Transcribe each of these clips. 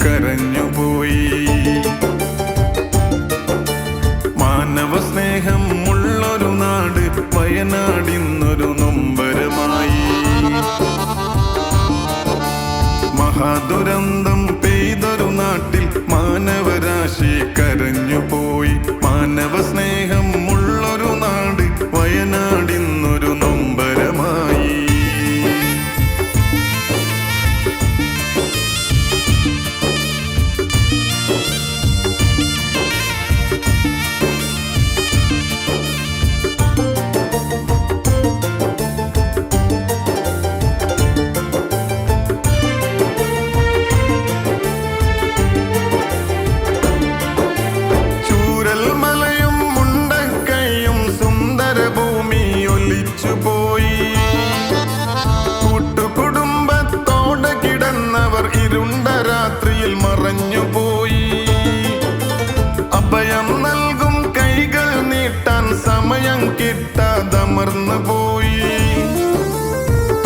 കരഞ്ഞുപോയി. മാനവ സ്നേഹം ഉള്ളൊരു നാട് വയനാടിന്നൊരു നൊമ്പരമായി. മഹാദുരന്തം പെയ്തൊരു നാട്ടിൽ മാനവരാശി കരഞ്ഞുപോയി. മാനവ സ്നേഹം ഉള്ളൊരു നാട് വയനാടിന്നൊരു നൊമ്പരമായി. കൂട്ടുകുടുംബത്തോടെ കിടന്നവർ ഇരുണ്ട രാത്രിയിൽ മറഞ്ഞുപോയി. അഭയം നൽകും കൈകൾ നീട്ടാൻ സമയം കിട്ടാതമർന്നു പോയി.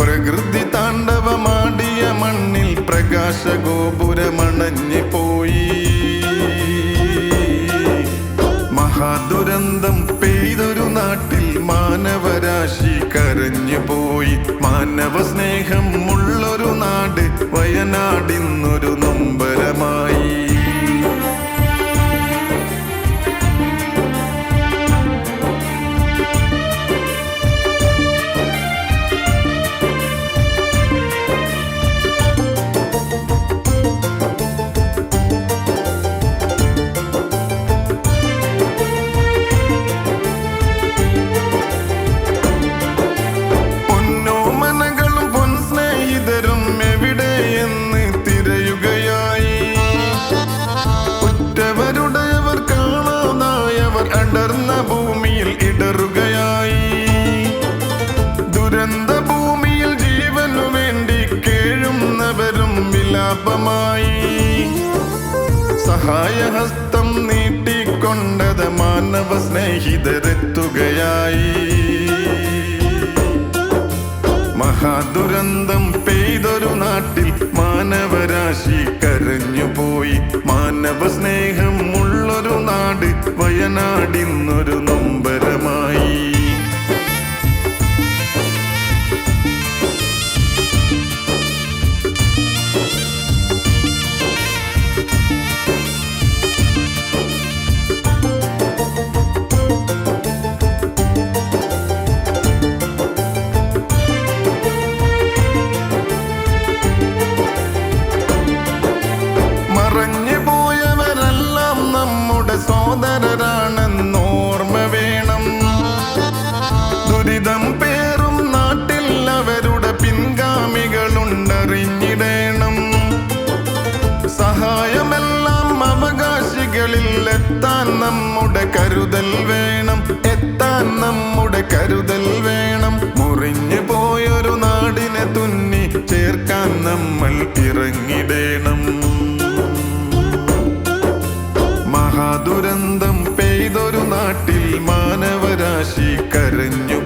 പ്രകൃതി താണ്ഡവമാടിയ മണ്ണിൽ പ്രകാശഗോപുരമണഞ്ഞു പോയി. മഹാദുരന്തം പെയ്തൊരു നാട്ടിൽ മാനവരാശി കരഞ്ഞുപോയി. മാനവ സ്നേഹം ഉള്ളൊരു നാട് വയനാടിന്നൊരു നൊമ്പരമായി. അടർന്ന ഭൂമിയിൽ ഇടറുകയായി. ദുരന്ത ഭൂമിയിൽ ജീവനു വേണ്ടി കേഴുന്നവരും വിലാപമായി. സഹായഹസ്തം നീട്ടിക്കൊണ്ടത് മാനവ സ്നേഹിതരെത്തുകയായി. മഹാദുരന്തം പെയ്തൊരു നാട്ടിൽ മാനവരാശി കരഞ്ഞുപോയി. മാനവ സ്നേഹം ഉള്ളൊരു നാട് വയനാടിന്നൊരു നൊമ്പരമായി. മറഞ്ഞുപോയവരെല്ലാം നമ്മുടെ സോദരരാണെന്നോർമ്മ വേണം. ദുരിതം പേറും നാട്ടിൽ അവരുടെ പിൻഗാമികളുണ്ടറിഞ്ഞിടേണം. സഹായമെല്ലാം അവകാശികളിൽ എത്താൻ നമ്മുടെ കരുതൽ വേണം. എത്താൻ നമ്മുടെ കരുതൽ വേണം. മുറിഞ്ഞു പോയൊരു നാടിനെ തുന്നി ചേർക്കാൻ നമ്മൾ ഇറങ്ങിടേണം. മഹാദുരന്തം പെയ്തൊരു നാട്ടിൽ മാനവരാശി കരഞ്ഞു